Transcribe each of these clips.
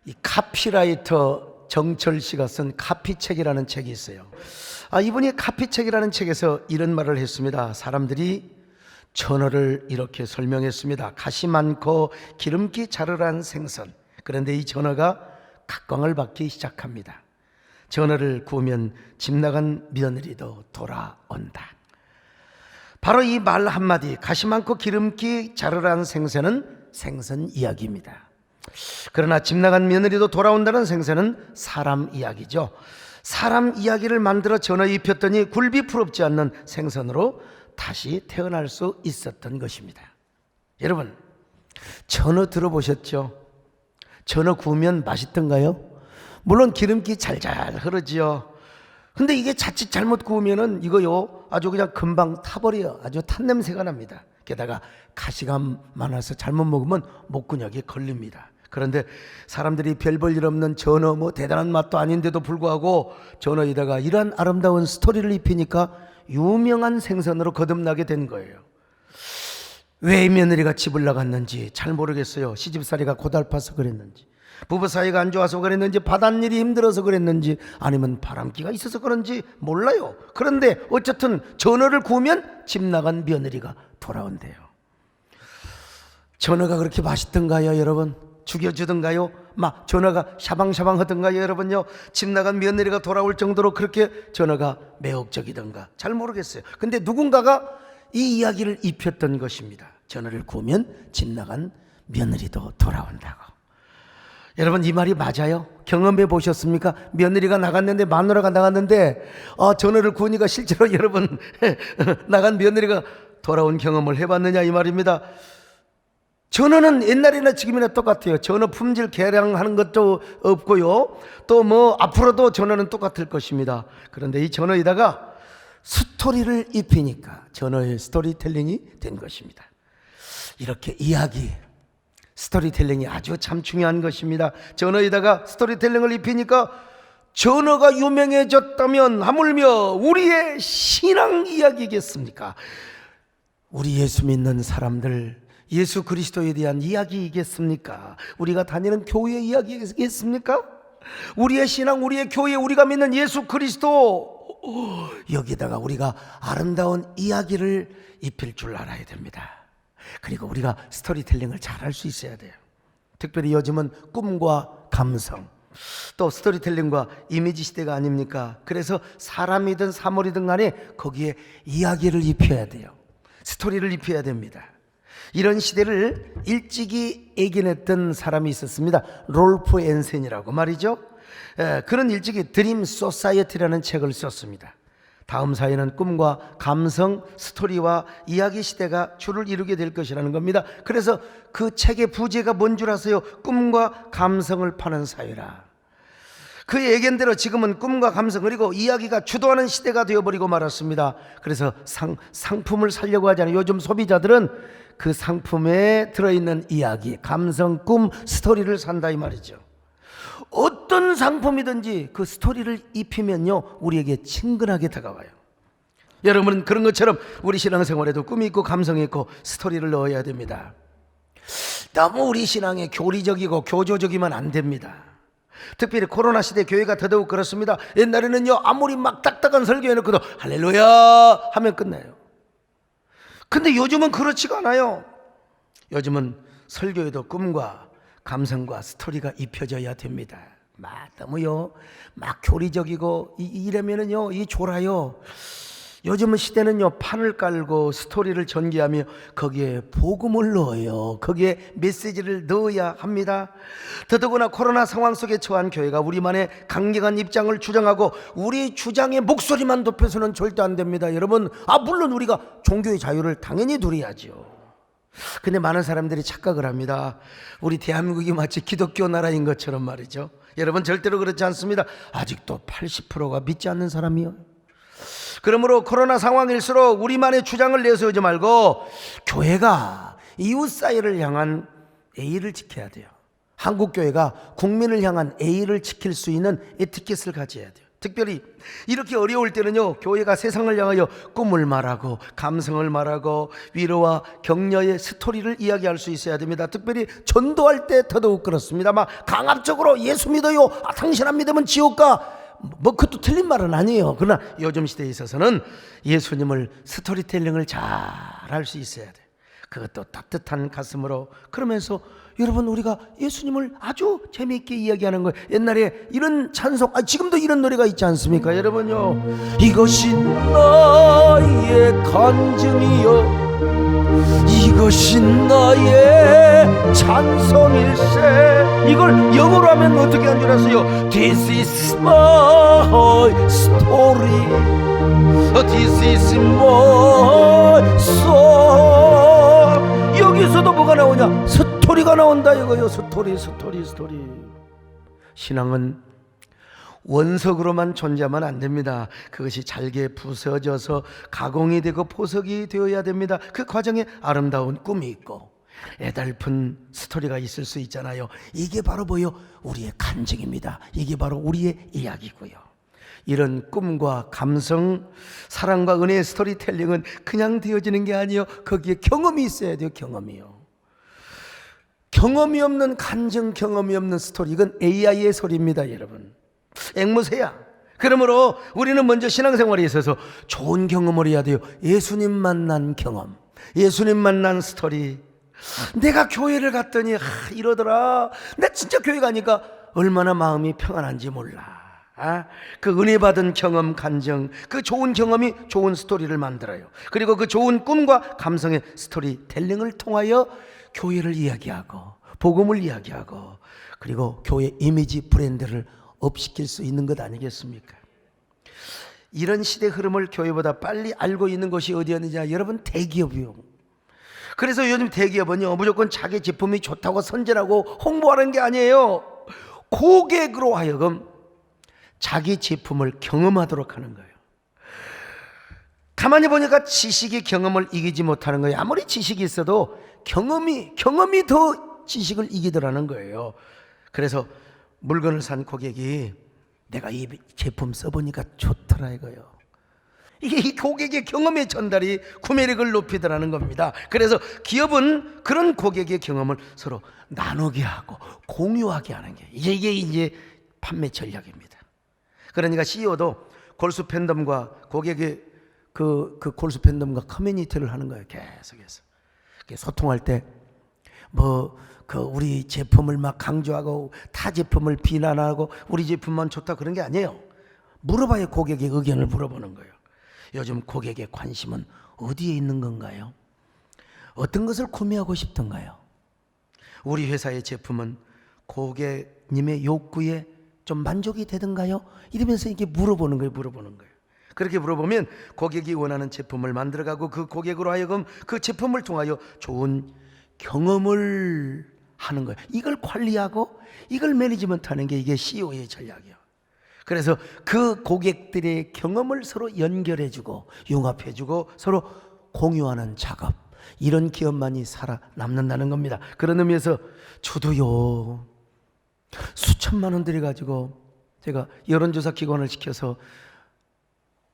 이 카피라이터 정철 씨가 쓴 카피책이라는 책이 있어요. 이분이 카피책이라는 책에서 이런 말을 했습니다. 사람들이 전어를 이렇게 설명했습니다. 가시 많고 기름기 자르란 생선. 그런데 이 전어가 각광을 받기 시작합니다. 전어를 구우면 집 나간 며느리도 돌아온다. 바로 이 말 한마디, 가시 많고 기름기 자르란 생선은 생선 이야기입니다. 그러나 집 나간 며느리도 돌아온다는 생선은 사람 이야기죠. 사람 이야기를 만들어 전어에 입혔더니 굴비 풀없지 않는 생선으로 다시 태어날 수 있었던 것입니다. 여러분, 전어 들어보셨죠? 전어 구우면 맛있던가요? 물론 기름기 잘잘 흐르지요. 근데 이게 자칫 잘못 구우면은 이거요 아주 그냥 금방 타버려요. 아주 탄 냄새가 납니다. 게다가 가시가 많아서 잘못 먹으면 목구녕에 걸립니다. 그런데 사람들이 별 볼 일 없는 전어, 대단한 맛도 아닌데도 불구하고 전어에다가 이러한 아름다운 스토리를 입히니까 유명한 생선으로 거듭나게 된 거예요. 왜 며느리가 집을 나갔는지 잘 모르겠어요. 시집살이가 고달파서 그랬는지, 부부 사이가 안 좋아서 그랬는지, 바닷일이 힘들어서 그랬는지, 아니면 바람기가 있어서 그런지 몰라요. 그런데 어쨌든 전어를 구우면 집 나간 며느리가 돌아온대요. 전어가 그렇게 맛있던가요, 여러분? 죽여주던가요? 막 전어가 샤방샤방 하던가요, 여러분요? 집 나간 며느리가 돌아올 정도로 그렇게 전어가 매혹적이던가 잘 모르겠어요. 근데 누군가가 이 이야기를 입혔던 것입니다. 전어를 구우면 집 나간 며느리도 돌아온다고. 여러분, 이 말이 맞아요? 경험해 보셨습니까? 며느리가 나갔는데, 마누라가 나갔는데 전어를 구우니까 실제로 여러분 나간 며느리가 돌아온 경험을 해봤느냐 이 말입니다. 전어는 옛날이나 지금이나 똑같아요. 전어 품질 개량하는 것도 없고요, 또 앞으로도 전어는 똑같을 것입니다. 그런데 이 전어에다가 스토리를 입히니까 전어의 스토리텔링이 된 것입니다. 이렇게 이야기, 스토리텔링이 아주 참 중요한 것입니다. 전어에다가 스토리텔링을 입히니까 전어가 유명해졌다면 하물며 우리의 신앙 이야기겠습니까? 우리 예수 믿는 사람들, 예수 그리스도에 대한 이야기이겠습니까? 우리가 다니는 교회 이야기겠습니까? 우리의 신앙, 우리의 교회, 우리가 믿는 예수 그리스도, 여기다가 우리가 아름다운 이야기를 입힐 줄 알아야 됩니다. 그리고 우리가 스토리텔링을 잘할 수 있어야 돼요. 특별히 요즘은 꿈과 감성, 또 스토리텔링과 이미지 시대가 아닙니까? 그래서 사람이든 사물이든 간에 거기에 이야기를 입혀야 돼요. 스토리를 입혀야 됩니다. 이런 시대를 일찍이 예견했던 사람이 있었습니다. 롤프 앤센이라고 말이죠. 그런 일찍이 드림 소사이어티라는 책을 썼습니다. 다음 사회는 꿈과 감성, 스토리와 이야기 시대가 줄을 이루게 될 것이라는 겁니다. 그래서 그 책의 부제가 뭔 줄 아세요? 꿈과 감성을 파는 사회라. 그 예견대로 지금은 꿈과 감성 그리고 이야기가 주도하는 시대가 되어버리고 말았습니다. 그래서 상품을 사려고 하잖아요. 요즘 소비자들은 그 상품에 들어있는 이야기, 감성, 꿈, 스토리를 산다 이 말이죠. 어떤 상품이든지 그 스토리를 입히면요 우리에게 친근하게 다가와요. 여러분은 그런 것처럼 우리 신앙생활에도 꿈이 있고 감성이 있고 스토리를 넣어야 됩니다. 너무 우리 신앙에 교리적이고 교조적이면 안 됩니다. 특별히 코로나 시대 교회가 더더욱 그렇습니다. 옛날에는요 아무리 막 딱딱한 설교해놓고도 할렐루야 하면 끝나요. 근데 요즘은 그렇지가 않아요. 요즘은 설교에도 꿈과 감성과 스토리가 입혀져야 됩니다. 너무요 막 교리적이고 이러면은요 이 졸아요. 요즘은 시대는요 판을 깔고 스토리를 전개하며 거기에 복음을 넣어요. 거기에 메시지를 넣어야 합니다. 더더구나 코로나 상황 속에 처한 교회가 우리만의 강력한 입장을 주장하고 우리 주장의 목소리만 높여서는 절대 안 됩니다. 여러분, 물론 우리가 종교의 자유를 당연히 누려야죠. 근데 많은 사람들이 착각을 합니다. 우리 대한민국이 마치 기독교 나라인 것처럼 말이죠. 여러분, 절대로 그렇지 않습니다. 아직도 80%가 믿지 않는 사람이요. 그러므로 코로나 상황일수록 우리만의 주장을 내세우지 말고 교회가 이웃 사이를 향한 예의를 지켜야 돼요. 한국교회가 국민을 향한 예의를 지킬 수 있는 에티켓을 가져야 돼요. 특별히 이렇게 어려울 때는요, 교회가 세상을 향하여 꿈을 말하고 감성을 말하고 위로와 격려의 스토리를 이야기할 수 있어야 됩니다. 특별히 전도할 때 더더욱 그렇습니다. 막 강압적으로 예수 믿어요, 당신 안 믿으면 지옥 가, 뭐 그것도 틀린 말은 아니에요. 그러나 요즘 시대에 있어서는 예수님을 스토리텔링을 잘 할 수 있어야 돼. 그것도 따뜻한 가슴으로. 그러면서 여러분, 우리가 예수님을 아주 재미있게 이야기하는 거예요. 옛날에 이런 찬송, 지금도 이런 노래가 있지 않습니까? 여러분요, 이것이 나의 간증이요, 이것이 나의 찬송일세. 이걸 영어로 하면 어떻게 한 줄 아세요? This is my story, This is my song. 여기서도 뭐가 나오냐? 스토리가 나온다 이거요. 스토리. 신앙은 원석으로만 존재하면 안 됩니다. 그것이 잘게 부서져서 가공이 되고 포석이 되어야 됩니다. 그 과정에 아름다운 꿈이 있고 애달픈 스토리가 있을 수 있잖아요. 이게 바로 뭐요? 우리의 간증입니다. 이게 바로 우리의 이야기고요. 이런 꿈과 감성, 사랑과 은혜의 스토리텔링은 그냥 되어지는 게 아니에요. 거기에 경험이 있어야 돼요. 경험이요. 경험이 없는 간증, 경험이 없는 스토리, 이건 AI의 소리입니다, 여러분. 앵무새야. 그러므로 우리는 먼저 신앙생활에 있어서 좋은 경험을 해야 돼요. 예수님 만난 경험, 예수님 만난 스토리. 내가 교회를 갔더니 이러더라. 나 진짜 교회 가니까 얼마나 마음이 평안한지 몰라. 그 은혜 받은 경험, 간증, 그 좋은 경험이 좋은 스토리를 만들어요. 그리고 그 좋은 꿈과 감성의 스토리텔링을 통하여 교회를 이야기하고 복음을 이야기하고 그리고 교회 이미지 브랜드를 업시킬 수 있는 것 아니겠습니까? 이런 시대 흐름을 교회보다 빨리 알고 있는 것이 어디였느냐? 여러분, 대기업이요. 그래서 요즘 대기업은요, 무조건 자기 제품이 좋다고 선전하고 홍보하는 게 아니에요. 고객으로 하여금 자기 제품을 경험하도록 하는 거예요. 가만히 보니까 지식이 경험을 이기지 못하는 거예요. 아무리 지식이 있어도 경험이 더 지식을 이기더라는 거예요. 그래서 물건을 산 고객이 내가 이 제품 써보니까 좋더라 이거요. 이게 이 고객의 경험의 전달이 구매력을 높이더라는 겁니다. 그래서 기업은 그런 고객의 경험을 서로 나누게 하고 공유하게 하는 게 이게 이제 판매 전략입니다. 그러니까 CEO도 골수 팬덤과 고객의 그 골수 팬덤과 커뮤니티를 하는 거예요. 계속해서 소통할 때 우리 제품을 막 강조하고 타 제품을 비난하고 우리 제품만 좋다 그런 게 아니에요. 물어봐야 고객의 의견을 물어보는 거예요. 요즘 고객의 관심은 어디에 있는 건가요? 어떤 것을 구매하고 싶던가요? 우리 회사의 제품은 고객님의 욕구에 좀 만족이 되던가요? 이러면서 이게 물어보는 거예요. 그렇게 물어보면 고객이 원하는 제품을 만들어가고 그 고객으로 하여금 그 제품을 통하여 좋은 경험을 하는 거예요. 이걸 관리하고 이걸 매니지먼트하는 게 이게 CEO의 전략이에요. 그래서 그 고객들의 경험을 서로 연결해주고 융합해주고 서로 공유하는 작업, 이런 기업만이 살아남는다는 겁니다. 그런 의미에서 저도요, 수천만 원 들여가지고 제가 여론조사 기관을 시켜서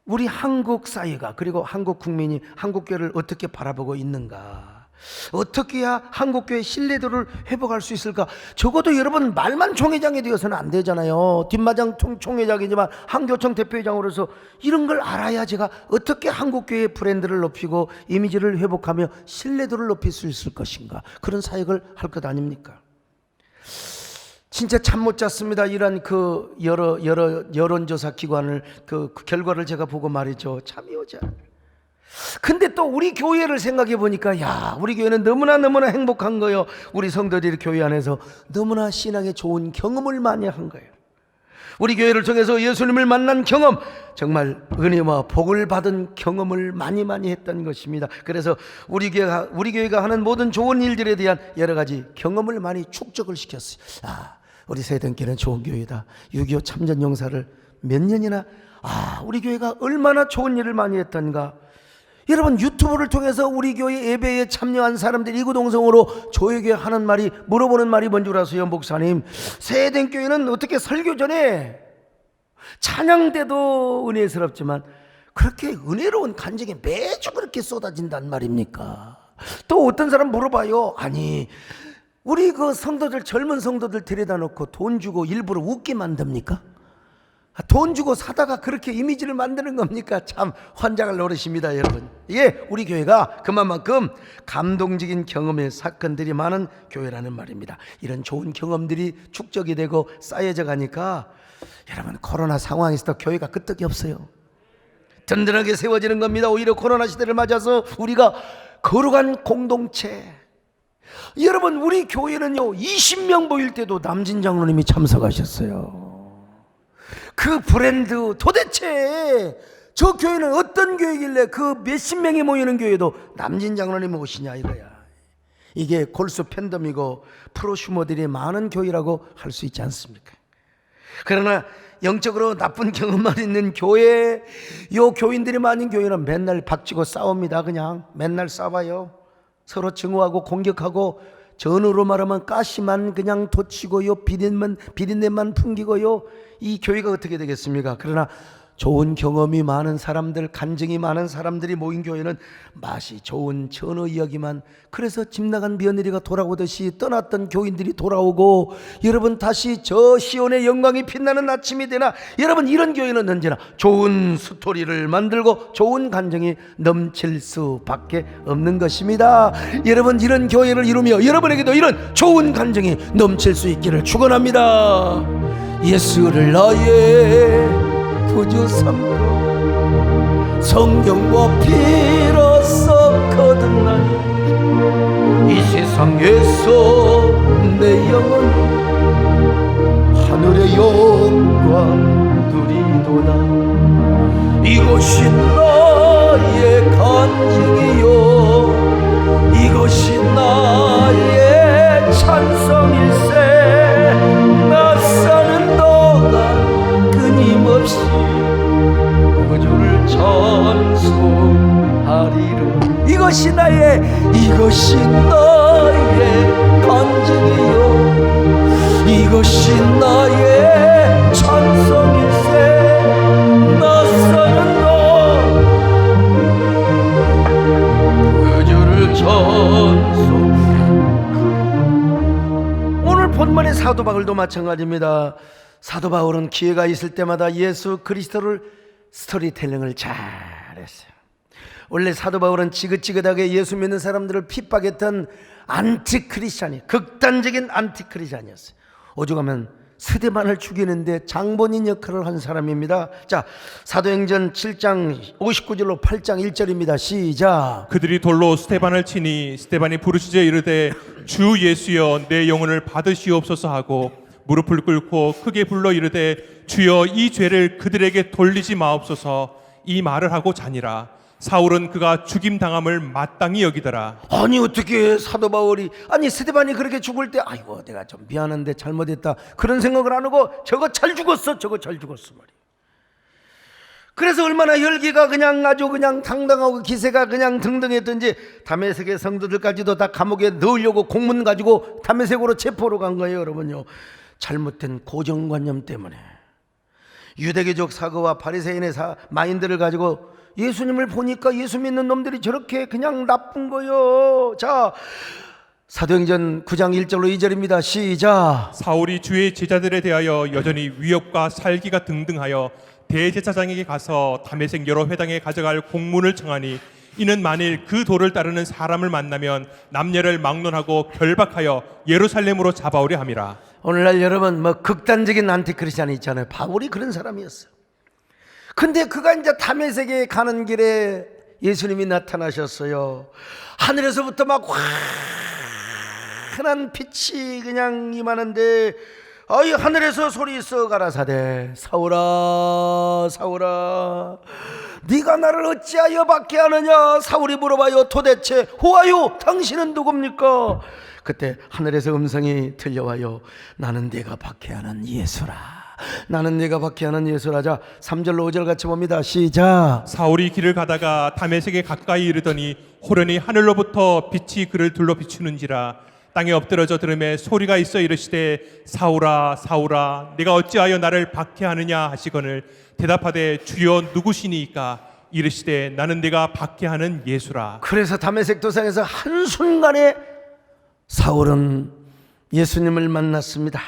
우리 한국 사회가 그리고 한국 국민이 한국교회를 어떻게 바라보고 있는가, 어떻게 해야 한국교회 신뢰도를 회복할 수 있을까. 적어도 여러분, 말만 총회장이 되어서는 안 되잖아요. 뒷마장 총회장이지만 한교총 대표회장으로서 이런 걸 알아야 제가 어떻게 한국교회의 브랜드를 높이고 이미지를 회복하며 신뢰도를 높일 수 있을 것인가, 그런 사역을 할 것 아닙니까? 진짜 잠 못 잤습니다. 이런 그 여러 여론조사 기관을 그 결과를 제가 보고 말이죠. 잠이 오지 않아요. 근데 또 우리 교회를 생각해 보니까, 야, 우리 교회는 너무나 행복한 거예요. 우리 성도들이 교회 안에서 너무나 신앙에 좋은 경험을 많이 한 거예요. 우리 교회를 통해서 예수님을 만난 경험, 정말 은혜와 복을 받은 경험을 많이 했던 것입니다. 그래서 우리 교회가 하는 모든 좋은 일들에 대한 여러 가지 경험을 많이 축적을 시켰어요. 우리 세대교회는 좋은 교회다. 6.25 참전용사를 몇 년이나, 우리 교회가 얼마나 좋은 일을 많이 했던가. 여러분, 유튜브를 통해서 우리 교회 예배에 참여한 사람들이 이구동성으로 저에게 하는 말이, 물어보는 말이 뭔 줄 아세요? 목사님, 세대교회는 어떻게 설교 전에 찬양 때도 은혜스럽지만 그렇게 은혜로운 간증이 매주 그렇게 쏟아진단 말입니까? 또 어떤 사람 물어봐요. 아니, 우리 그 성도들, 젊은 성도들 데려다 놓고 돈 주고 일부러 웃게 만듭니까? 돈 주고 사다가 그렇게 이미지를 만드는 겁니까? 참 환장할 노릇입니다, 여러분. 예, 우리 교회가 그만큼 감동적인 경험의 사건들이 많은 교회라는 말입니다. 이런 좋은 경험들이 축적이 되고 쌓여져 가니까 여러분, 코로나 상황에서도 교회가 끄떡이 없어요. 든든하게 세워지는 겁니다. 오히려 코로나 시대를 맞아서 우리가 거룩한 공동체. 여러분, 우리 교회는요 20명 모일 때도 남진 장로님이 참석하셨어요. 그 브랜드, 도대체 저 교회는 어떤 교회길래 그 몇십 명이 모이는 교회도 남진 장로님 오시냐 이거야. 이게 골수 팬덤이고 프로슈머들이 많은 교회라고 할 수 있지 않습니까? 그러나 영적으로 나쁜 경험만 있는 교회, 요 교인들이 많은 교회는 맨날 박치고 싸웁니다. 그냥 맨날 싸워요. 서로 증오하고 공격하고, 전으로 말하면 가시만 그냥 돋치고요, 비린내만 풍기고요. 이 교회가 어떻게 되겠습니까? 그러나 좋은 경험이 많은 사람들, 간증이 많은 사람들이 모인 교회는 맛이 좋은 전어 이야기만, 그래서 집 나간 며느리가 돌아오듯이 떠났던 교인들이 돌아오고, 여러분 다시 저 시온의 영광이 빛나는 아침이 되나, 여러분 이런 교회는 언제나 좋은 스토리를 만들고 좋은 간증이 넘칠 수밖에 없는 것입니다. 여러분 이런 교회를 이루며 여러분에게도 이런 좋은 간증이 넘칠 수 있기를 축원합니다. 예수를 나의 구주 삼고 성경과 피로써 거듭나니 이 세상에서 내 영혼 하늘의 영광 누리도다. 이것이 나의 간증이요, 이것이 나의 찬송일세. 나 사는 동안 끊임없이 구주를 찬송하리라. 이것이 나의 간증이요, 이것이 나의 찬송일세. 나 사는 동안 구주를 찬송. 오늘 본문의 사도 바울도 마찬가지입니다. 사도 바울은 기회가 있을 때마다 예수 그리스도를 스토리텔링을 잘했어요. 원래 사도 바울은 지긋지긋하게 예수 믿는 사람들을 핍박했던 안티크리스찬이, 극단적인 안티크리스찬이었어요. 오죽하면 스데반을 죽이는데 장본인 역할을 한 사람입니다. 자, 사도행전 7장 59절로 8장 1절입니다. 시작. 그들이 돌로 스데반을 치니 스데반이 부르짖어 이르되 주 예수여 내 영혼을 받으시옵소서 하고 무릎을 꿇고 크게 불러 이르되 주여 이 죄를 그들에게 돌리지 마옵소서. 이 말을 하고 자니라. 사울은 그가 죽임 당함을 마땅히 여기더라. 아니 어떻게 사도 바울이, 아니 스데반이 그렇게 죽을 때 아이고 내가 좀 미안한데 잘못했다 그런 생각을 안 하고 저거 잘 죽었어 말이야. 그래서 얼마나 혈기가 그냥 아주 그냥 당당하고 기세가 그냥 등등했던지 다메섹의 성도들까지도 다 감옥에 넣으려고 공문 가지고 다메섹으로 체포로 간 거예요. 여러분요, 잘못된 고정관념 때문에 유대교적 사고와 바리새인의 마인드를 가지고 예수님을 보니까 예수 믿는 놈들이 저렇게 그냥 나쁜 거요. 자, 사도행전 9장 1절로 2절입니다. 시작. 사울이 주의 제자들에 대하여 여전히 위협과 살기가 등등하여 대제사장에게 가서 다메섹 여러 회당에 가져갈 공문을 청하니 이는 만일 그 도를 따르는 사람을 만나면 남녀를 막론하고 결박하여 예루살렘으로 잡아오려 함이라. 오늘날 여러분 극단적인 안티크리스찬이 있잖아요. 바울이 그런 사람이었어요. 근데 그가 이제 다메섹에 가는 길에 예수님이 나타나셨어요. 하늘에서부터 막 환한 빛이 그냥 임하는데, 아이 하늘에서 소리 있어 가라사대 사울아 사울아 네가 나를 어찌하여 박해하느냐. 사울이 물어봐요. 도대체 후아유 당신은 누굽니까? 그때 하늘에서 음성이 들려와요. 나는 네가 박해하는 예수라. 나는 네가 박해하는 예수라. 자, 3절로 5절 같이 봅니다. 시작. 사울이 길을 가다가 다메섹에 가까이 이르더니 호련히 하늘로부터 빛이 그를 둘러 비추는지라. 땅에 엎드러져 들음에 소리가 있어 이르시되 사울아 사울아 내가 어찌하여 나를 박해하느냐 하시거늘 대답하되 주여 누구시니이까 이르시되 나는 내가 박해하는 예수라. 그래서 다메섹 도상에서 한순간에 사울은 예수님을 만났습니다.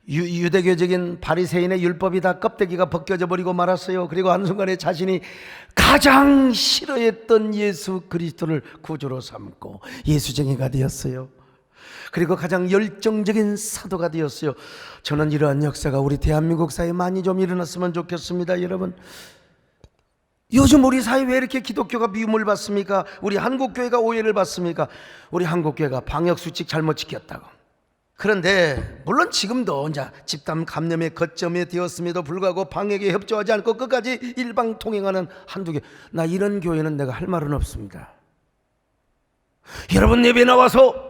유대교적인 바리새인의 율법이 다 껍데기가 벗겨져 버리고 말았어요. 그리고 한순간에 자신이 가장 싫어했던 예수 그리스도를 구주로 삼고 예수쟁이가 되었어요. 그리고 가장 열정적인 사도가 되었어요. 저는 이러한 역사가 우리 대한민국 사회에 많이 좀 일어났으면 좋겠습니다. 여러분, 요즘 우리 사회 왜 이렇게 기독교가 미움을 받습니까? 우리 한국교회가 오해를 받습니까? 우리 한국교회가 방역수칙 잘못 지켰다고. 그런데 물론 지금도 이제 집단 감염의 거점에 되었음에도 불구하고 방역에 협조하지 않고 끝까지 일방통행하는 한두 개, 나 이런 교회는 내가 할 말은 없습니다. 여러분, 예배 나와서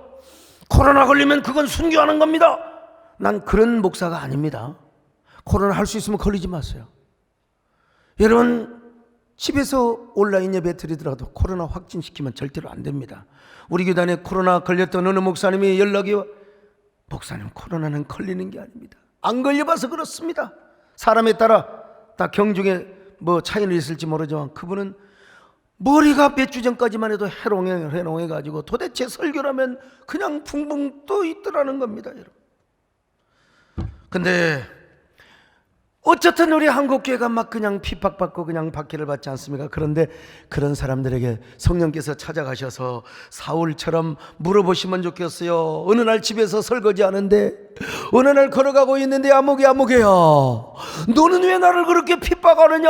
코로나 걸리면 그건 순교하는 겁니다. 난 그런 목사가 아닙니다. 코로나 할 수 있으면 걸리지 마세요. 여러분, 집에서 온라인 예배 드리더라도 코로나 확진시키면 절대로 안 됩니다. 우리 교단에 코로나 걸렸던 어느 목사님이 연락이 와, 목사님 코로나는 걸리는 게 아닙니다. 안 걸려봐서 그렇습니다. 사람에 따라 다 경중에 뭐 차이는 있을지 모르지만 그분은 머리가 몇 주 전까지만 해도 해롱해가지고 도대체 설교라면 그냥 붕붕 떠 있더라는 겁니다, 여러분. 근데 어쨌든 우리 한국교회가 막 그냥 핍박받고 그냥 박해를 받지 않습니까? 그런데 그런 사람들에게 성령께서 찾아가셔서 사울처럼 물어보시면 좋겠어요. 어느 날 집에서 설거지하는데 어느 날 걸어가고 있는데 아무개야 너는 왜 나를 그렇게 핍박하느냐?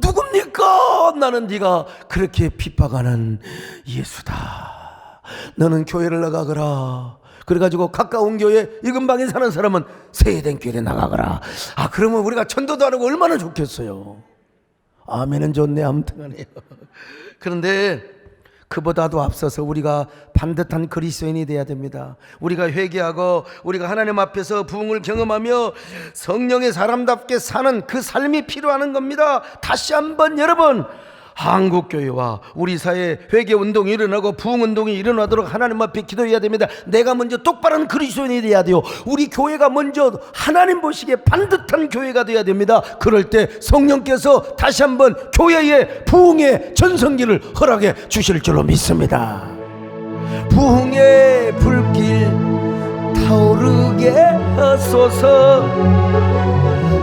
누굽니까? 나는 네가 그렇게 핍박하는 예수다. 너는 교회를 나가거라. 그래가지고 가까운 교회 이 근방에 사는 사람은 세eden 교회에 나가거라. 아, 그러면 우리가 전도도 안 하고 얼마나 좋겠어요. 아멘은 좋네. 아무튼간에요. 그런데 그보다도 앞서서 우리가 반듯한 그리스도인이 되어야 됩니다. 우리가 회개하고 우리가 하나님 앞에서 부흥을 경험하며 성령의 사람답게 사는 그 삶이 필요한 겁니다. 다시 한번 여러분, 한국교회와 우리 사회에 회개운동이 일어나고 부흥운동이 일어나도록 하나님 앞에 기도해야 됩니다. 내가 먼저 똑바른 그리스도인이 돼야 돼요. 우리 교회가 먼저 하나님 보시기에 반듯한 교회가 돼야 됩니다. 그럴 때 성령께서 다시 한번 교회의 부흥의 전성기를 허락해 주실 줄로 믿습니다. 부흥의 불길 타오르게 하소서.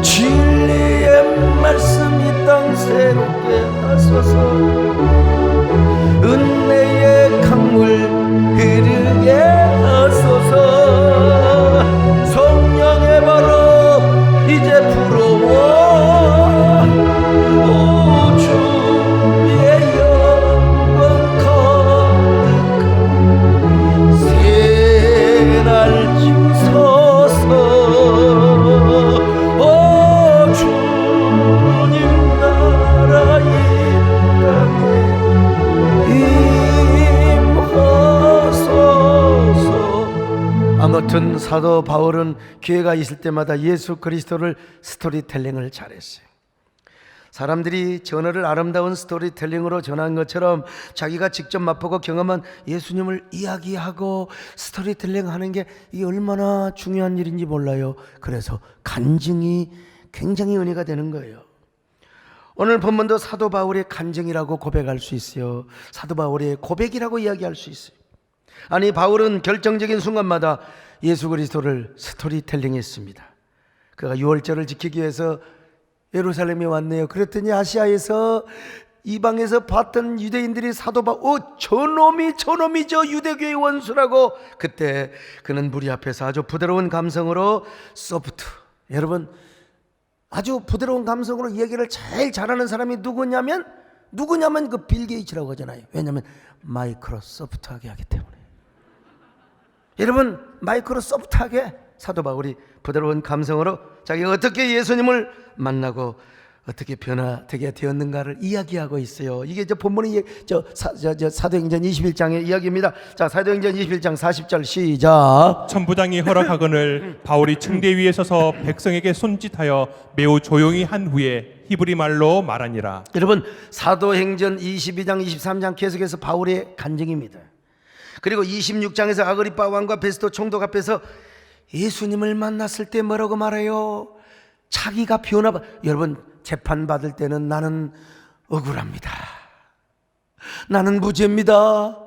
진리의 말씀이 땅 새롭게 하소서. 은혜의 강물 흐르게 하소서. 성령의 바람 이제 불어와. 오 주의 영광 가득한 새날 주소서. 아무튼 사도 바울은 기회가 있을 때마다 예수 그리스도를 스토리텔링을 잘했어요. 사람들이 전어를 아름다운 스토리텔링으로 전한 것처럼 자기가 직접 맛보고 경험한 예수님을 이야기하고 스토리텔링 하는 게 이게 얼마나 중요한 일인지 몰라요. 그래서 간증이 굉장히 은혜가 되는 거예요. 오늘 본문도 사도 바울의 간증이라고 고백할 수 있어요. 사도 바울의 고백이라고 이야기할 수 있어요. 아니, 바울은 결정적인 순간마다 예수 그리스도를 스토리텔링 했습니다. 그가 유월절을 지키기 위해서 예루살렘에 왔네요. 그랬더니 아시아에서 이방에서 봤던 유대인들이 사도 바울, 저놈이 저 유대교의 원수라고. 그때 그는 무리 앞에서 아주 부드러운 감성으로 소프트, 여러분 아주 부드러운 감성으로 이야기를 제일 잘하는 사람이 누구냐면 그 빌 게이츠라고 하잖아요. 왜냐하면 마이크로소프트하게 하기 때문에. 여러분, 마이크로소프트하게 사도 바울이 부드러운 감성으로 자기가 어떻게 예수님을 만나고 어떻게 변화되게 되었는가를 이야기하고 있어요. 이게 본문이 사도행전 21장의 이야기입니다. 자, 사도행전 21장 40절 시작. 천부장이 허락하거늘 바울이 층대 위에 서서 백성에게 손짓하여 매우 조용히 한 후에 히브리 말로 말하니라. 여러분, 사도행전 22장 23장 계속해서 바울의 간증입니다. 그리고 26장에서 아그리빠 왕과 베스도 총독 앞에서 예수님을 만났을 때 뭐라고 말해요? 자기가 변화. 여러분, 재판받을 때는 나는 억울합니다. 나는 무죄입니다.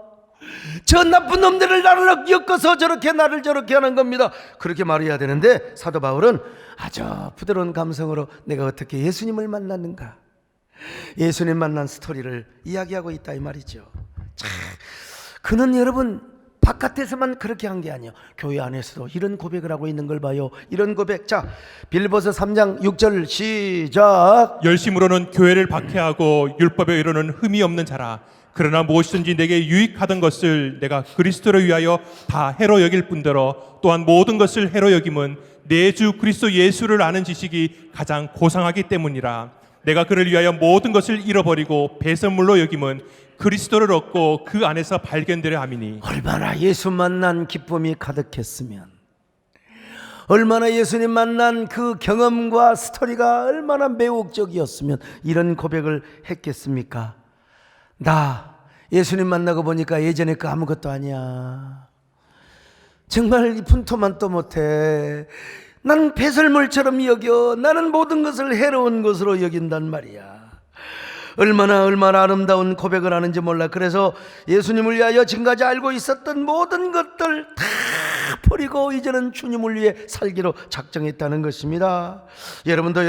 저 나쁜 놈들을 나를 엮어서 저렇게 나를 저렇게 하는 겁니다. 그렇게 말해야 되는데 사도 바울은 아주 부드러운 감성으로 내가 어떻게 예수님을 만났는가, 예수님 만난 스토리를 이야기하고 있다 이 말이죠. 참, 그는 여러분 바깥에서만 그렇게 한 게 아니에요. 교회 안에서도 이런 고백을 하고 있는 걸 봐요. 이런 고백. 자, 빌보서 3장 6절 시작. 열심으로는 교회를 박해하고 율법에 이르는 흠이 없는 자라. 그러나 무엇이든지 내게 유익하던 것을 내가 그리스도를 위하여 다 해로 여길 뿐더러 또한 모든 것을 해로 여김은 내 주 그리스도 예수를 아는 지식이 가장 고상하기 때문이라. 내가 그를 위하여 모든 것을 잃어버리고 배설물로 여김은 그리스도를 얻고 그 안에서 발견되려 함이니. 얼마나 예수 만난 기쁨이 가득했으면, 얼마나 예수님 만난 그 경험과 스토리가 얼마나 매혹적이었으면 이런 고백을 했겠습니까? 나 예수님 만나고 보니까 예전에 그 아무것도 아니야. 정말 이 분토만도 못해. 나는 배설물처럼 여겨. 나는 모든 것을 해로운 것으로 여긴단 말이야. 얼마나 아름다운 고백을 하는지 몰라. 그래서 예수님을 위하여 지금까지 알고 있었던 모든 것들 다 버리고 이제는 주님을 위해 살기로 작정했다는 것입니다. 여러분도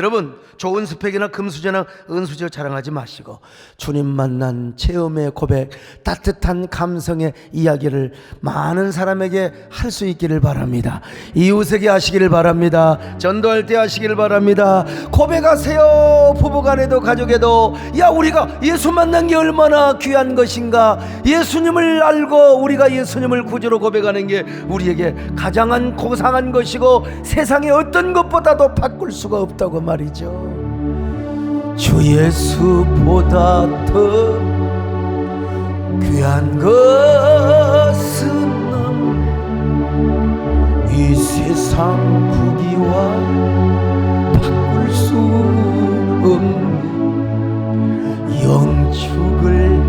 좋은 스펙이나 금수저나 은수저 자랑하지 마시고 주님 만난 체험의 고백, 따뜻한 감성의 이야기를 많은 사람에게 할 수 있기를 바랍니다. 이웃에게 하시기를 바랍니다. 전도할 때 하시기를 바랍니다. 고백하세요. 부부간에도 가족에도. 야, 우리가 예수 만난 게 얼마나 귀한 것인가. 예수님을 알고 우리가 예수님을 구주로 고백하는 게 우리에게 가장 고상한 것이고 세상의 어떤 것보다도 바꿀 수가 없다고 말이죠. 주 예수보다 더 귀한 것은 없네. 이 세상 부귀와 바꿀 수 없네. 영축을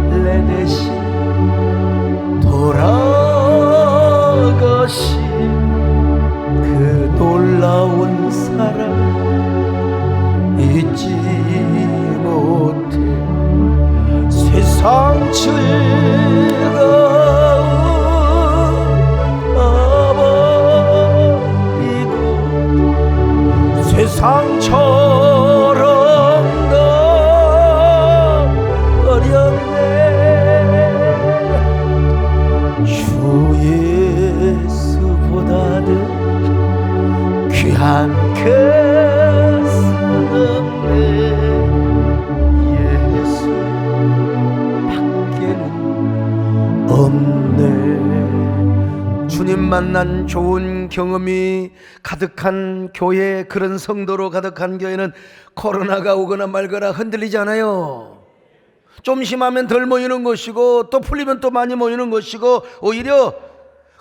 내 대신 돌아가신 그 놀라운 사랑 잊지 못해. 세상 즐거워버리고 세상처럼 귀한 것은 없네. 예수 밖에는 없네. 주님 만난 좋은 경험이 가득한 교회, 그런 성도로 가득한 교회는 코로나가 오거나 말거나 흔들리지 않아요. 좀 심하면 덜 모이는 것이고 또 풀리면 또 많이 모이는 것이고, 오히려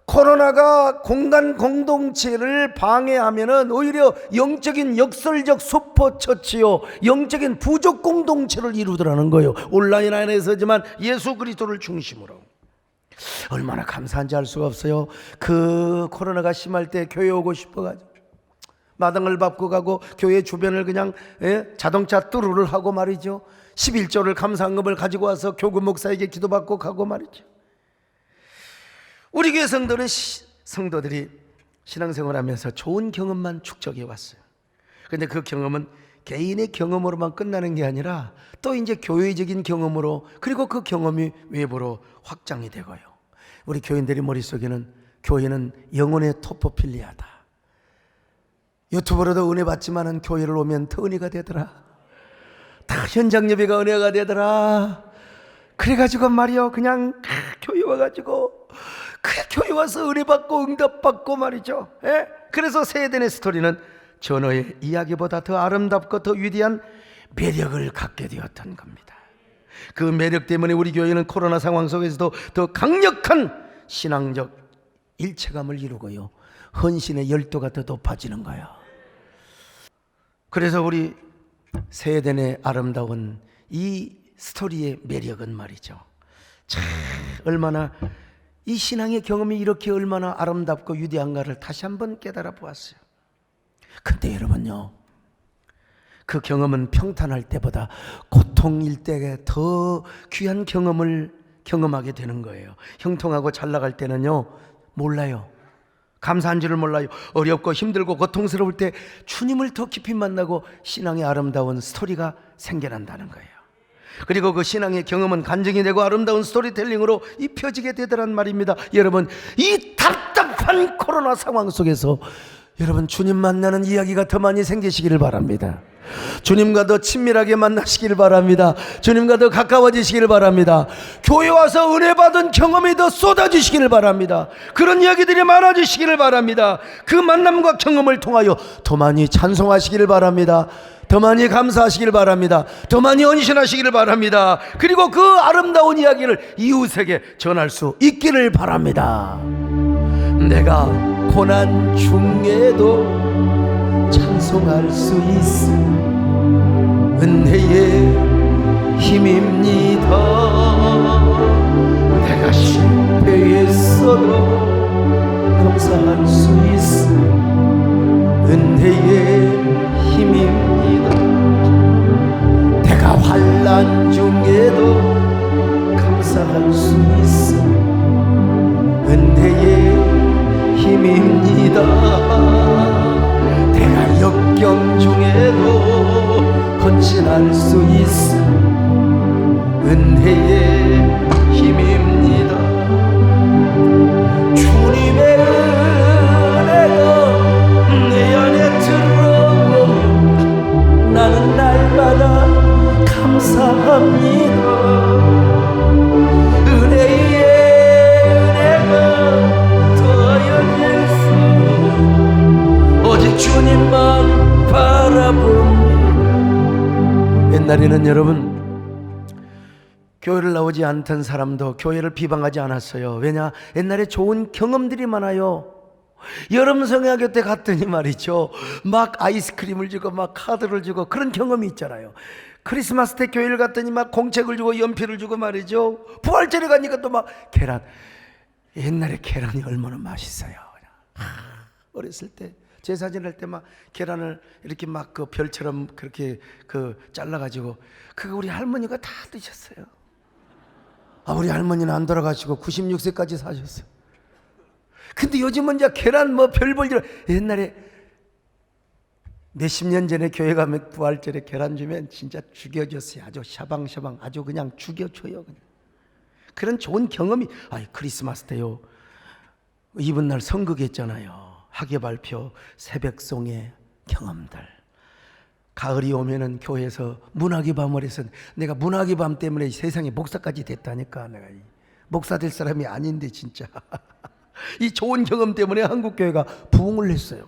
코로나가 공간 공동체를 방해하면은 오히려 영적인 역설적 슈퍼처치요, 영적인 부족 공동체를 이루더라는 거예요. 온라인 안에서지만 예수 그리스도를 중심으로. 얼마나 감사한지 알 수가 없어요. 그 코로나가 심할 때 교회 오고 싶어가지고 마당을 밟고 가고 교회 주변을 그냥 자동차 뚜루를 하고 말이죠. 11조를 감사한금을 가지고 와서 교구 목사에게 기도받고 가고 말이죠. 우리 교회 성도들이 신앙생활하면서 좋은 경험만 축적해 왔어요. 그런데 그 경험은 개인의 경험으로만 끝나는 게 아니라 또 이제 교회적인 경험으로, 그리고 그 경험이 외부로 확장이 되고요. 우리 교인들의 머릿속에는 교회는 영혼의 토포필리아다. 유튜브로도 은혜 받지만은 교회를 오면 더 은혜가 되더라. 다 현장 예배가 은혜가 되더라. 그래가지고 말이요, 그냥 교회 와가지고 그래 교회 와서 은혜 받고 응답 받고 말이죠. 그래서 세대의 스토리는 전어의 이야기보다 더 아름답고 더 위대한 매력을 갖게 되었던 겁니다. 그 매력 때문에 우리 교회는 코로나 상황 속에서도 더 강력한 신앙적 일체감을 이루고요, 헌신의 열도가 더 높아지는 거예요. 그래서 우리 세대의 아름다운 이 스토리의 매력은 말이죠, 참 얼마나 이 신앙의 경험이 이렇게 얼마나 아름답고 위대한가를 다시 한번 깨달아 보았어요. 근데 여러분요, 그 경험은 평탄할 때보다 고통일 때에 더 귀한 경험을 경험하게 되는 거예요. 형통하고 잘 나갈 때는요, 몰라요. 감사한 줄을 몰라요. 어렵고 힘들고 고통스러울 때 주님을 더 깊이 만나고 신앙의 아름다운 스토리가 생겨난다는 거예요. 그리고 그 신앙의 경험은 간증이 되고 아름다운 스토리텔링으로 입혀지게 되더란 말입니다. 여러분, 이 답답한 코로나 상황 속에서 여러분, 주님 만나는 이야기가 더 많이 생기시기를 바랍니다. 주님과 더 친밀하게 만나시기를 바랍니다. 주님과 더 가까워지시기를 바랍니다. 교회 와서 은혜 받은 경험이 더 쏟아지시기를 바랍니다. 그런 이야기들이 많아지시기를 바랍니다. 그 만남과 경험을 통하여 더 많이 찬송하시기를 바랍니다. 더 많이 감사하시기를 바랍니다. 더 많이 헌신하시기를 바랍니다. 그리고 그 아름다운 이야기를 이웃에게 전할 수 있기를 바랍니다. 내가 고난 중에도 찬송할 수 있음 은혜의 힘입니다. 내가 실패했어도 감사할 수 있음 은혜의 힘입니다. 내가 환난 중에도 감사할 수 있음 은혜의 힘입니다. 내가 역경 중에도 헌신할 수 있음 은혜의 힘입니다. 주님의 은혜가 내 안에 들어오면 나는 날마다 감사합니다. 은혜의 은혜가 더하여질수 오직 주님만 바라봅니다. 옛날에는 여러분, 교회를 나오지 않던 사람도 교회를 비방하지 않았어요. 왜냐? 옛날에 좋은 경험들이 많아요. 여름 성야교 때 갔더니 말이죠, 막 아이스크림을 주고 막 카드를 주고 그런 경험이 있잖아요. 크리스마스 때 교회를 갔더니 막 공책을 주고 연필을 주고 말이죠. 부활절에 가니까 또 막 계란. 옛날에 계란이 얼마나 맛있어요. 어렸을 때 제사 지낼 때 막 계란을 이렇게 막 그 별처럼 그렇게 그 잘라가지고 그거 우리 할머니가 다 드셨어요. 우리 할머니는 안 돌아가시고 96세까지 사셨어요. 근데 요즘은 이제 계란 뭐 별 볼일. 옛날에 몇십 년 전에 교회 가면 부활절에 계란 주면 진짜 죽여줬어요. 아주 샤방샤방 아주 그냥 죽여줘요. 그냥. 그런 좋은 경험이. 크리스마스 때요, 이번 날 선극했잖아요. 학예 발표, 새벽송의 경험들. 가을이 오면은 교회에서 문학의 밤을 해서 내가 문학의 밤 때문에 세상에 목사까지 됐다니까. 내가 목사 될 사람이 아닌데 진짜. 이 좋은 경험 때문에 한국교회가 부흥을 했어요.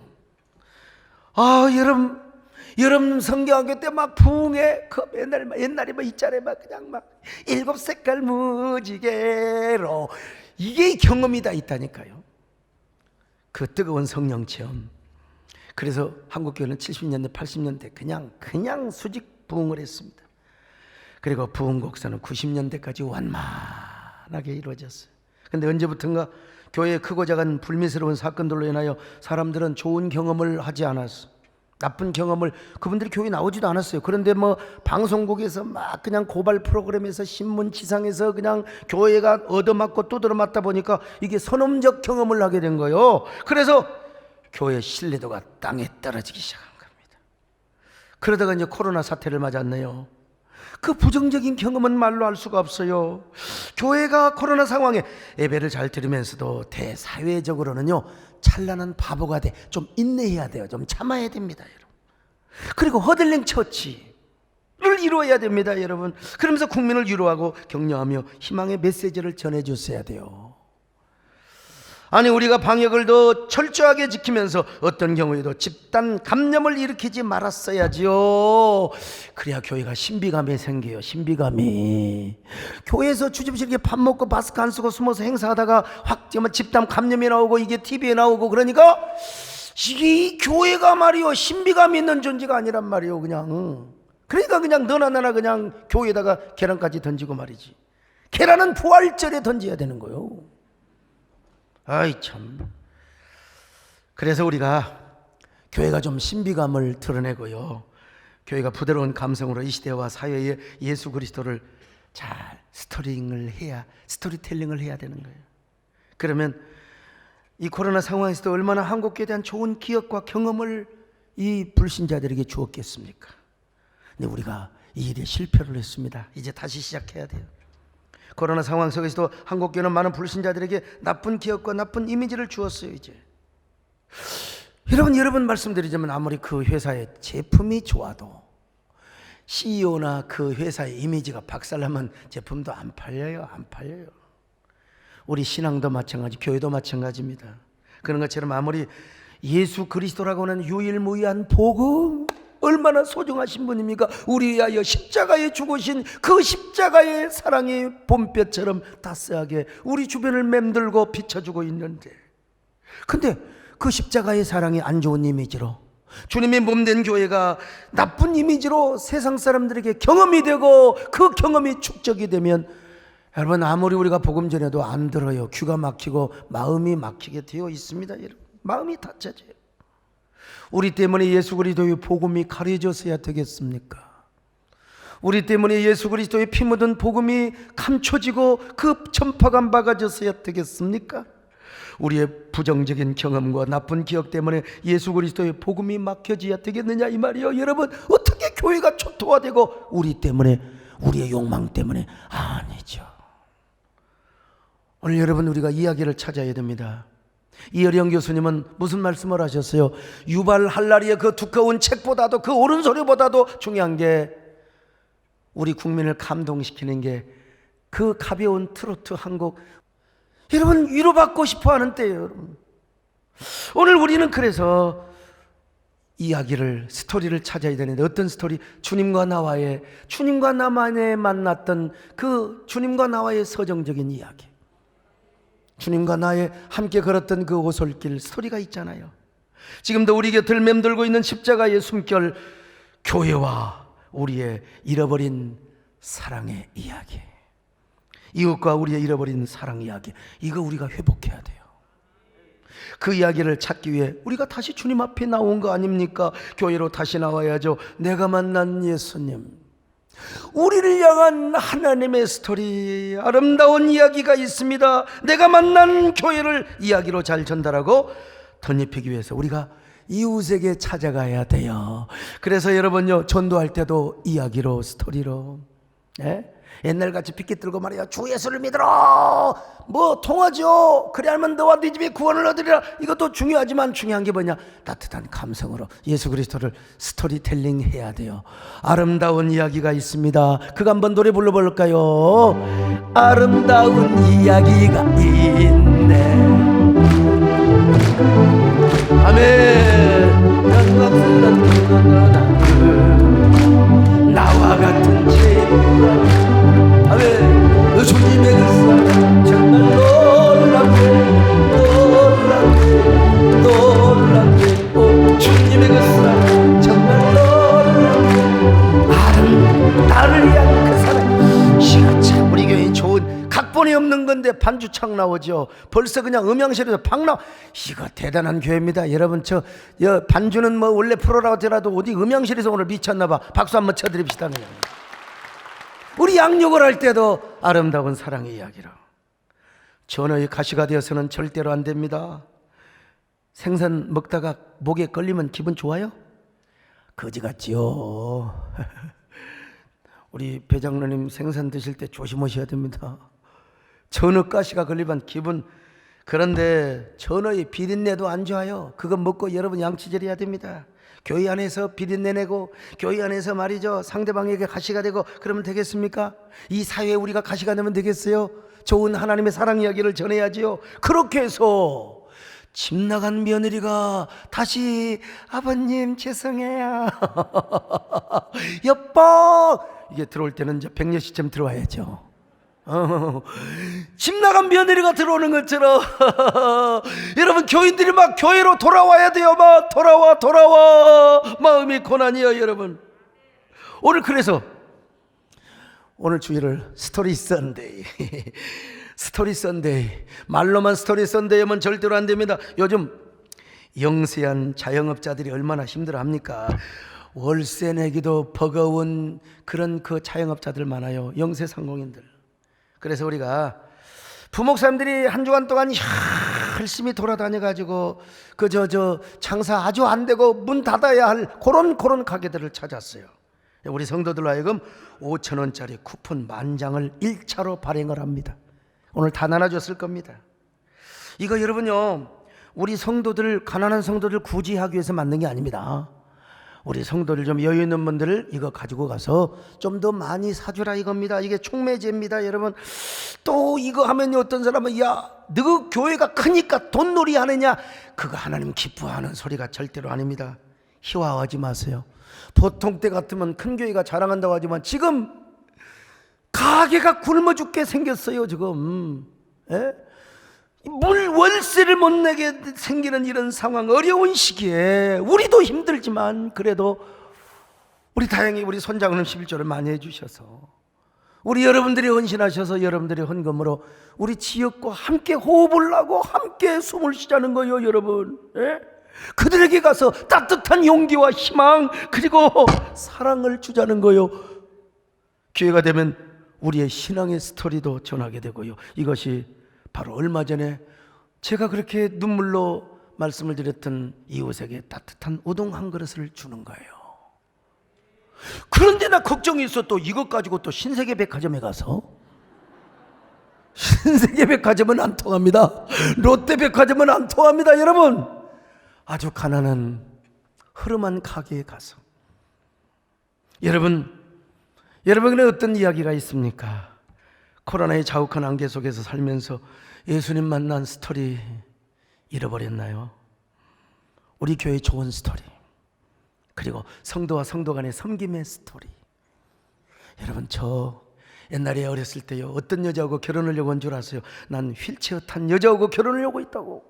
여름 성경학교 때 막 부흥회 그 옛날에 막 있잖아요. 막 그냥 막 7색깔 무지개로 이게 경험이 다 있다니까요. 그 뜨거운 성령 체험. 그래서 한국교회는 70년대 80년대 그냥 수직 부흥을 했습니다. 그리고 부흥곡사는 90년대까지 완만하게 이루어졌어요. 근데 언제부턴가 교회에 크고 작은 불미스러운 사건들로 인하여 사람들은 좋은 경험을 하지 않았어. 나쁜 경험을, 그분들이 교회 나오지도 않았어요. 그런데 뭐 방송국에서 막 그냥 고발 프로그램에서 신문 지상에서 그냥 교회가 얻어맞고 두드러맞다 보니까 이게 선험적 경험을 하게 된 거예요. 그래서 교회 신뢰도가 땅에 떨어지기 시작한 겁니다. 그러다가 이제 코로나 사태를 맞았네요. 그 부정적인 경험은 말로 할 수가 없어요. 교회가 코로나 상황에 예배를 잘 드리면서도 대사회적으로는요, 찬란한 바보가 돼. 좀 인내해야 돼요. 좀 참아야 됩니다, 여러분. 그리고 허들링 처치를 이루어야 됩니다, 여러분. 그러면서 국민을 위로하고 격려하며 희망의 메시지를 전해줬어야 돼요. 우리가 방역을 더 철저하게 지키면서 어떤 경우에도 집단 감염을 일으키지 말았어야지요. 그래야 교회가 신비감이 생겨요. 신비감이. 교회에서 주저없이 이렇게 밥 먹고 마스크 안 쓰고 숨어서 행사하다가 확 집단 감염이 나오고 이게 TV에 나오고 그러니까 이게 교회가 말이요, 신비감이 있는 존재가 아니란 말이요. 그러니까 그냥 너나 나나 그냥 교회에다가 계란까지 던지고 말이지. 계란은 부활절에 던져야 되는 거요. 아이 참. 그래서 우리가 교회가 좀 신비감을 드러내고요, 교회가 부드러운 감성으로 이 시대와 사회에 예수 그리스도를 잘 스토리텔링을 해야 되는 거예요. 그러면 이 코로나 상황에서도 얼마나 한국교회에 대한 좋은 기억과 경험을 이 불신자들에게 주었겠습니까? 근데 우리가 이 일에 실패를 했습니다. 이제 다시 시작해야 돼요. 코로나 상황 속에서도 한국교회는 많은 불신자들에게 나쁜 기억과 나쁜 이미지를 주었어요. 이제 여러분 말씀드리자면, 아무리 그 회사의 제품이 좋아도 CEO나 그 회사의 이미지가 박살나면 제품도 안 팔려요. 우리 신앙도 마찬가지, 교회도 마찬가지입니다. 그런 것처럼 아무리 예수 그리스도라고 하는 유일무이한 복음, 얼마나 소중하신 분입니까? 우리 위하여 십자가에 죽으신 그 십자가의 사랑이 봄볕처럼 따스하게 우리 주변을 맴돌고 비춰주고 있는데, 근데 그 십자가의 사랑이 안 좋은 이미지로, 주님의 몸된 교회가 나쁜 이미지로 세상 사람들에게 경험이 되고 그 경험이 축적이 되면, 여러분 아무리 우리가 복음 전해도 안 들어요. 귀가 막히고 마음이 막히게 되어 있습니다. 여러분 마음이 닫혀져요. 우리 때문에 예수 그리스도의 복음이 가려졌어야 되겠습니까? 우리 때문에 예수 그리스도의 피 묻은 복음이 감춰지고 그 전파가 막아졌어야 되겠습니까? 우리의 부정적인 경험과 나쁜 기억 때문에 예수 그리스도의 복음이 막혀져야 되겠느냐 이 말이요. 여러분 어떻게 교회가 초토화되고 우리 때문에, 우리의 욕망 때문에? 아니죠. 오늘 여러분 우리가 이야기를 찾아야 됩니다. 이어령 교수님은 무슨 말씀을 하셨어요? 유발 할라리의 그 두꺼운 책보다도, 그 옳은 소리보다도 중요한 게, 우리 국민을 감동시키는 게 그 가벼운 트로트 한 곡. 여러분 위로받고 싶어 하는 때예요. 여러분 오늘 우리는 그래서 이야기를, 스토리를 찾아야 되는데, 어떤 스토리? 주님과 나만의 만났던 그 주님과 나와의 서정적인 이야기, 주님과 나의 함께 걸었던 그 오솔길 스토리가 있잖아요. 지금도 우리 곁을 맴돌고 있는 십자가의 숨결, 교회와 우리의 잃어버린 사랑의 이야기, 이웃과 우리의 잃어버린 사랑 이야기, 이거 우리가 회복해야 돼요. 그 이야기를 찾기 위해 우리가 다시 주님 앞에 나온 거 아닙니까? 교회로 다시 나와야죠. 내가 만난 예수님, 우리를 향한 하나님의 스토리, 아름다운 이야기가 있습니다. 내가 만난 교회를 이야기로 잘 전달하고 덧입히기 위해서 우리가 이웃에게 찾아가야 돼요. 그래서 여러분요, 전도할 때도 이야기로, 스토리로, 옛날같이 핏기 들고 말이야, 주 예수를 믿으라, 뭐 통하죠. 그래야만 너와 네 집에 구원을 얻으리라. 이것도 중요하지만 중요한 게 뭐냐? 따뜻한 감성으로 예수 그리스도를 스토리텔링 해야 돼요. 아름다운 이야기가 있습니다. 그거 한번 노래 불러볼까요? 아름다운 이야기가 있네. 아멘. 나와 같은 죄인, 아멘. 주님의 그 사랑 정말 놀랍게, 오 주님의 그 사랑 정말 놀랍게, 나를 위한 그 사랑. 이거 참 우리 교회 좋은, 각본이 없는 건데 반주창 나오죠. 벌써 그냥 음향실에서 팍 나와. 이거 대단한 교회입니다. 여러분 저 반주는 뭐 원래 프로라고 하더라도 어디 음향실에서 오늘 미쳤나 봐. 박수 한번 쳐드립시다. 그냥 우리 양육을 할 때도 아름다운 사랑의 이야기로. 전어의 가시가 되어서는 절대로 안 됩니다. 생선 먹다가 목에 걸리면 기분 좋아요? 거지 같지요. 우리 배장로님 생선 드실 때 조심하셔야 됩니다. 전어 가시가 걸리면 기분, 그런데 전어의 비린내도 안 좋아요. 그거 먹고 여러분 양치질해야 됩니다. 교회 안에서 비린내 내고 교회 안에서 말이죠, 상대방에게 가시가 되고 그러면 되겠습니까? 이 사회에 우리가 가시가 되면 되겠어요? 좋은 하나님의 사랑 이야기를 전해야지요. 그렇게 해서 집 나간 며느리가 다시 아버님 죄송해요 여보, 이게 들어올 때는 이제 백녀시점 들어와야죠. 집 나간 며느리가 들어오는 것처럼 여러분 교인들이 막 교회로 돌아와야 돼요. 막 돌아와 마음이 고난이에요. 여러분 오늘 그래서 오늘 주일을 스토리 썬데이 스토리 썬데이, 말로만 스토리 썬데이 하면 절대로 안 됩니다. 요즘 영세한 자영업자들이 얼마나 힘들어합니까? 월세 내기도 버거운 그런 그 자영업자들 많아요. 영세상공인들. 그래서 우리가 부목사님들이 한 주간 동안 열심히 돌아다녀가지고 저 장사 아주 안 되고 문 닫아야 할 그런 가게들을 찾았어요. 우리 성도들로 하여금 5,000원짜리 쿠폰 10,000장을 1차로 발행을 합니다. 오늘 다 나눠줬을 겁니다. 이거 여러분요, 우리 성도들, 가난한 성도들 구제하기 위해서 만든 게 아닙니다. 우리 성도들 좀 여유 있는 분들을 이거 가지고 가서 좀 더 많이 사주라 이겁니다. 이게 촉매제입니다. 여러분, 또 이거 하면 어떤 사람은 야, 너 교회가 크니까 돈놀이 하느냐, 그거 하나님 기뻐하는 소리가 절대로 아닙니다. 희화하지 마세요. 보통 때 같으면 큰 교회가 자랑한다고 하지만 지금 가게가 굶어 죽게 생겼어요. 지금 월세를 못 내게 생기는 이런 상황, 어려운 시기에 우리도 힘들지만 그래도 우리 다행히 우리 손장로님 11조를 많이 해주셔서 우리 여러분들이 헌신하셔서 여러분들의 헌금으로 우리 지역과 함께 호흡을 하고 함께 숨을 쉬자는 거예요. 여러분, 그들에게 가서 따뜻한 용기와 희망 그리고 사랑을 주자는 거예요. 기회가 되면 우리의 신앙의 스토리도 전하게 되고요. 이것이 바로 얼마 전에 제가 그렇게 눈물로 말씀을 드렸던 이웃에게 따뜻한 우동 한 그릇을 주는 거예요. 그런데 나 걱정이 있어. 또 이것 가지고 또 신세계백화점에 가서, 신세계백화점은 안 통합니다. 롯데백화점은 안 통합니다. 여러분, 아주 가난한 흐름한 가게에 가서 여러분의 어떤 이야기가 있습니까? 코로나의 자욱한 안개 속에서 살면서 예수님 만난 스토리 잃어버렸나요? 우리 교회의 좋은 스토리, 그리고 성도와 성도 간의 섬김의 스토리. 여러분, 저 옛날에 어렸을 때요, 어떤 여자하고 결혼하려고 한 줄 아세요? 난 휠체어 탄 여자하고 결혼하려고 했다고.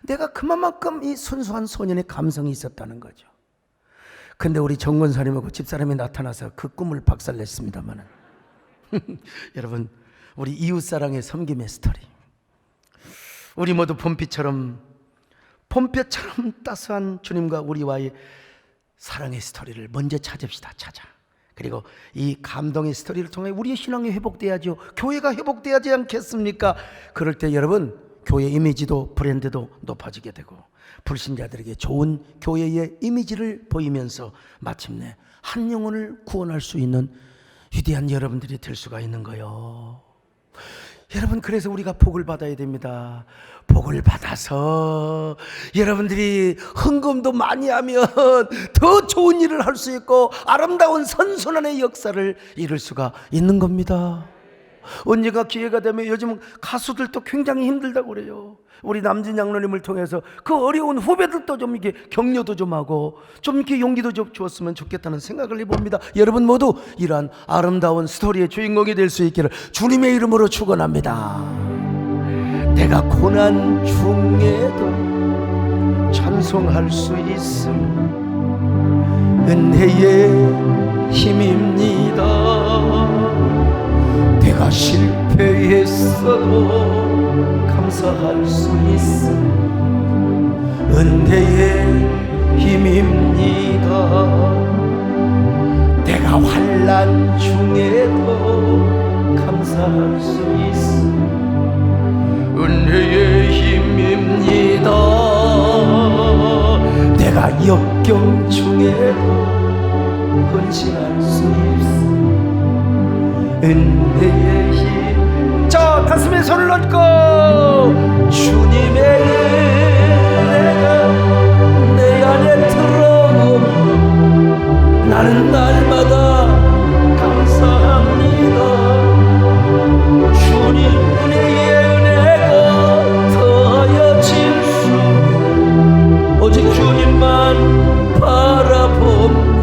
내가 그만큼 이 순수한 소년의 감성이 있었다는 거죠. 근데 우리 정권사님하고 집사람이 나타나서 그 꿈을 박살냈습니다만은 여러분, 우리 이웃사랑의 섬김의 스토리, 우리 모두 봄비처럼 따스한 주님과 우리와의 사랑의 스토리를 먼저 찾읍시다. 그리고 이 감동의 스토리를 통해 우리의 신앙이 회복돼야죠. 교회가 회복돼야지 않겠습니까? 그럴 때 여러분, 교회 이미지도 브랜드도 높아지게 되고 불신자들에게 좋은 교회의 이미지를 보이면서 마침내 한 영혼을 구원할 수 있는 위대한 여러분들이 될 수가 있는 거예요. 여러분, 그래서 우리가 복을 받아야 됩니다. 복을 받아서 여러분들이 헌금도 많이 하면 더 좋은 일을 할 수 있고 아름다운 선순환의 역사를 이룰 수가 있는 겁니다. 언제가 기회가 되면 요즘 가수들도 굉장히 힘들다고 그래요. 우리 남진 장로님을 통해서 그 어려운 후배들도 좀 이렇게 격려도 좀 하고 좀 이렇게 용기도 좀 주었으면 좋겠다는 생각을 해봅니다. 여러분 모두 이러한 아름다운 스토리의 주인공이 될 수 있기를 주님의 이름으로 축원합니다. 내가 고난 중에도 찬송할 수 있음 은혜의 힘입니다. 내가 실패했어도 감사할 수 있음 은혜의 힘입니다. 내가 환난 중에도 감사할 수 있음 은혜의 힘입니다. 내가 역경 중에도 헌신할 수 있음 은혜의 힘. 자, 가슴에 손을 얹고 주님의 은혜가 내 안에 들어오면 나는 날마다 감사합니다. 주님 은혜의 은혜가 더하여질수 오직 주님만 바라봅니다.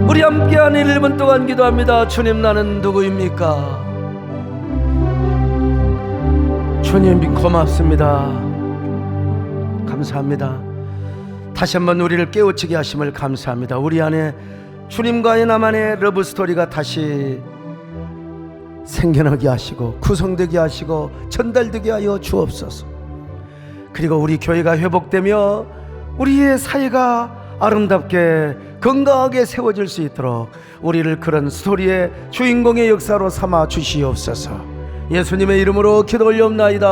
우리 함께 한 1분 동안 기도합니다. 주님, 나는 누구입니까? 주님 고맙습니다. 감사합니다. 다시 한번 우리를 깨우치게 하심을 감사합니다. 우리 안에 주님과의 나만의 러브스토리가 다시 생겨나게 하시고 구성되게 하시고 전달되게 하여 주옵소서. 그리고 우리 교회가 회복되며 우리의 사회가 아름답게 건강하게 세워질 수 있도록 우리를 그런 스토리의 주인공의 역사로 삼아 주시옵소서. 예수님의 이름으로 기도 올려옵나이다.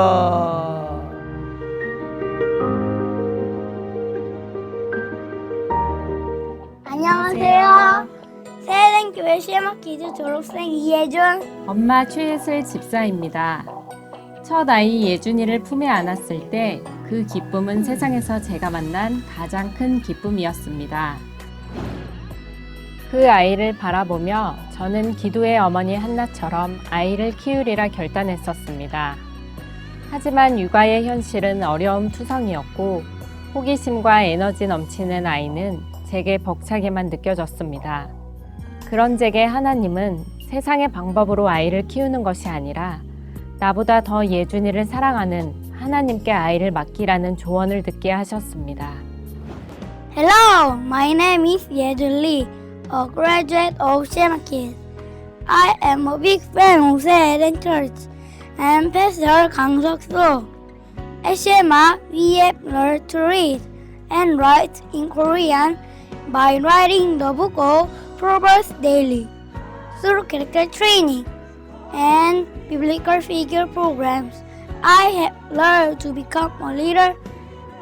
안녕하세요. 세蓮교회 시에마키즈 졸업생 이예준. 엄마 최예슬 집사입니다. 첫 아이 예준이를 품에 안았을 때 그 기쁨은 세상에서 제가 만난 가장 큰 기쁨이었습니다. 그 아이를 바라보며 저는 기도의 어머니 한나처럼 아이를 키우리라 결단했었습니다. 하지만 육아의 현실은 어려움 투성이었고 호기심과 에너지 넘치는 아이는 제게 벅차게만 느껴졌습니다. 그런 제게 하나님은 세상의 방법으로 아이를 키우는 것이 아니라 나보다 더 예준이를 사랑하는 하나님께 아이를 맡기라는 조언을 듣게 하셨습니다. Hello, my name is Yejun Lee, a graduate of Shemakis. I am a big fan of Searen Church and Pastor Kang Seok-soo. At Shema, we have learned to read and write in Korean by writing the book of Proverbs daily. Through character training and biblical figure programs, I have learned to become a leader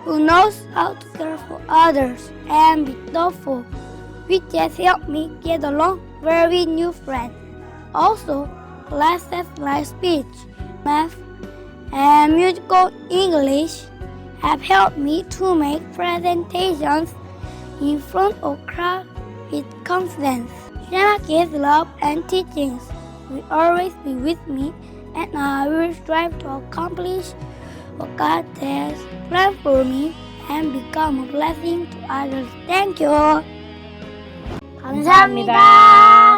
who knows how to care for others and be thoughtful, which has helped me get along well with new friends. Also, classes like speech, math, and musical English have helped me to make presentations in front of crowds with confidence. Shemaki's love and teachings will always be with me, and I will strive to accomplish what God has planned for me and become a blessing to others. Thank you. 감사합니다.